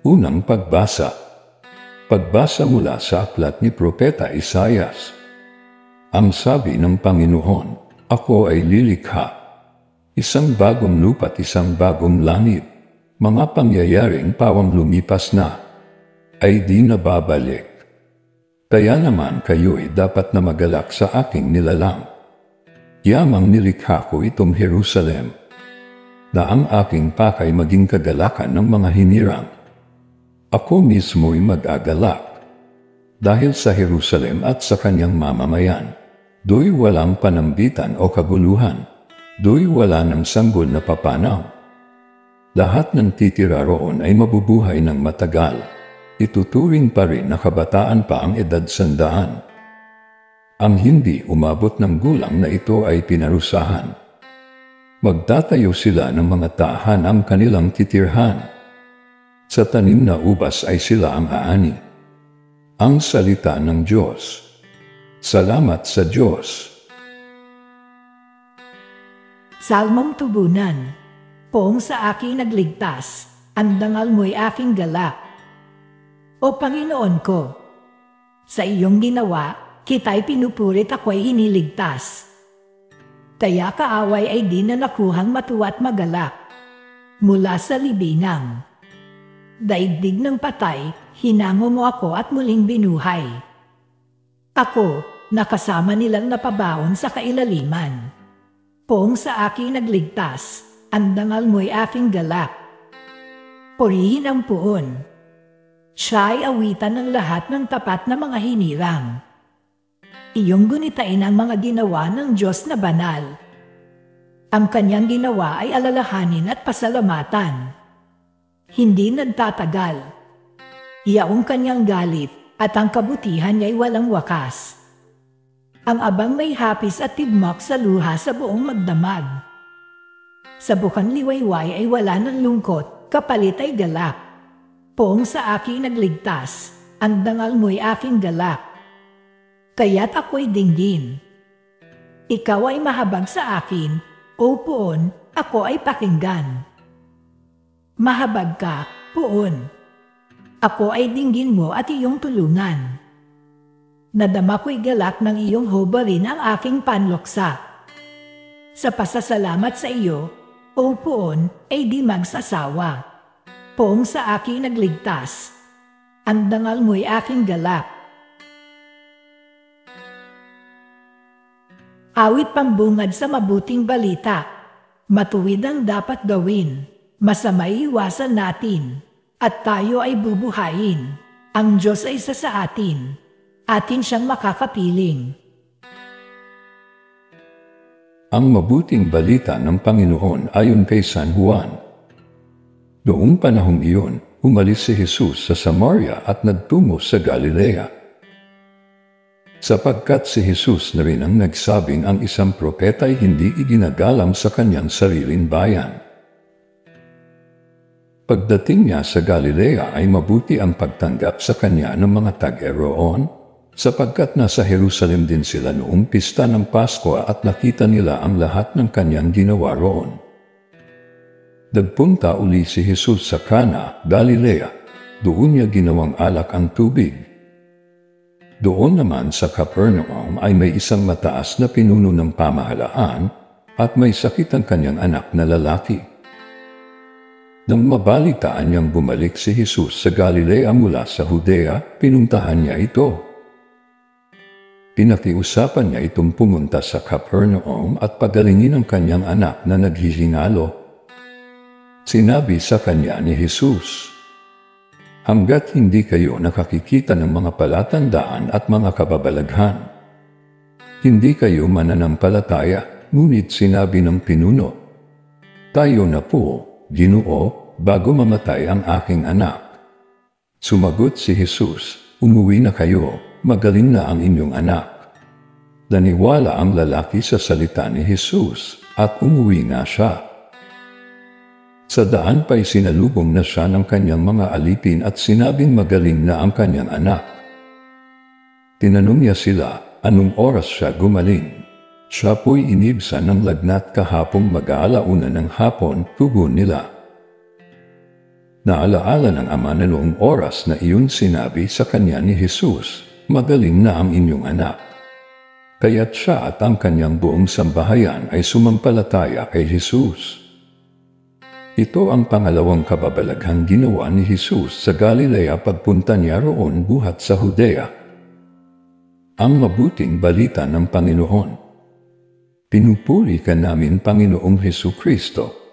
Unang pagbasa. Pagbasa mula sa aklat ni Propeta Isaias. Ang sabi ng Panginoon, ako ay lilikha. Isang bagong lupa't isang bagong langit. Mga pangyayaring pawang lumipas na, ay di na babalik. Kaya naman kayo'y dapat na magalak sa aking nilalang. Yamang nilikha ko itong Jerusalem, na ang aking pakay maging kagalakan ng mga hinirang. Ako mismo'y mag-agalak, dahil sa Jerusalem at sa kanyang mamamayan. Do'y walang panambitan o kaguluhan, do'y wala ng sanggol na papanaw. Lahat ng titira roon ay mabubuhay ng matagal. Ituturing pa rin na kabataan pa ang edad 100. Ang hindi umabot ng gulang na ito ay pinarusahan. Magtatayo sila ng mga tahanang kanilang titirhan. Sa tanim na ubas ay sila ang aani. Ang salita ng Diyos. Salamat sa Diyos. Salmong tubunan. Poong sa aking nagligtas, ang dangal mo'y aking galak. O Panginoon ko, sa iyong ginawa, kita'y pinupurit ako'y iniligtas. Kaya kaaway ay di na nakuhang matuwa't magalak. Mula sa libingang daigdig ng patay, hinango mo ako at muling binuhay. Ako, nakasama nilang napabaon sa kailaliman. Poong sa aking nagligtas, ang dangal mo'y aking galak. Purihin ang puon. Siya ay awitan ng lahat ng tapat na mga hinirang. Iyong gunitain ang mga ginawa ng Diyos na banal. Ang kanyang ginawa ay alalahanin at pasalamatan. Hindi nagtatagal. Iyaong kanyang galit at ang kabutihan niya'y walang wakas. Ang abang may hapis at tibmak sa luha sa buong magdamag. Sa bukang liwayway ay wala ng lungkot, kapalit ay galak. Poong sa aking nagligtas, ang dangal mo'y aking galak. Kaya't ako'y dinggin. Ikaw ay mahabag sa akin, o poon, ako ay pakinggan. Mahabag ka, poon. Ako ay dinggin mo at iyong tulungan. Nadama ko'y galak ng iyong hubarin ang aking panluksa. Sa pasasalamat sa iyo, o poon, ay di magsasawa. Poong sa aking nagligtas, ang dangal mo'y aking galak. Awit pambungad sa mabuting balita. Matuwid ang dapat gawin. Masama'y iwasan natin, at tayo ay bubuhayin. Ang Diyos ay isa sa atin. Atin siyang makakapiling. Ang mabuting balita ng Panginoon ayon kay San Juan. Noong panahong iyon, umalis si Jesus sa Samaria at nagtungo sa Galilea. Sapagkat si Jesus na rin ang nagsabing ang isang propeta ay hindi iginagalang sa kanyang sariling bayan. Pagdating niya sa Galilea ay mabuti ang pagtanggap sa kanya ng mga taga-roon, sapagkat nasa Jerusalem din sila noong pista ng Pasko at nakita nila ang lahat ng kanyang ginawa roon. Nagpunta uli si Jesus sa Cana, Galilea. Doon niya ginawang alak ang tubig. Doon naman sa Capernaum ay may isang mataas na pinuno ng pamahalaan at may sakit ang kanyang anak na lalaki. Nang mabalitaan niyang bumalik si Jesus sa Galilea mula sa Judea, pinuntahan niya ito. Pinakiusapan niya itong pumunta sa Capernaum at pagalingin ang kanyang anak na naghihingalo. Sinabi sa kanya ni Jesus, hanggat hindi kayo nakakikita ng mga palatandaan at mga kababalaghan, hindi kayo mananampalataya. Ngunit sinabi ng pinuno, tayo na po, Ginoo, bago mamatay ang aking anak. Sumagot si Jesus, umuwi na kayo, magaling na ang inyong anak. Naniwala ang lalaki sa salita ni Jesus at umuwi nga siya. Sa daan pa'y sinalubong na siya ng kanyang mga alipin at sinabing magaling na ang kanyang anak. Tinanong niya sila, anong oras siya gumaling? Siya po'y inibsan ng lagnat kahapong mag-aalauna ng hapon, tugon nila. Naalaala ng ama na noong oras na iyon sinabi sa kanya ni Jesus, "Magaling na ang inyong anak." Kaya't siya at ang kanyang buong sambahayan ay sumampalataya kay Jesus. Ito ang pangalawang kababalaghang ginawa ni Jesus sa Galilea pagpunta niya roon buhat sa Judea. Ang mabuting balita ng Panginoon. Pinupuri ka namin, Panginoong Hesukristo.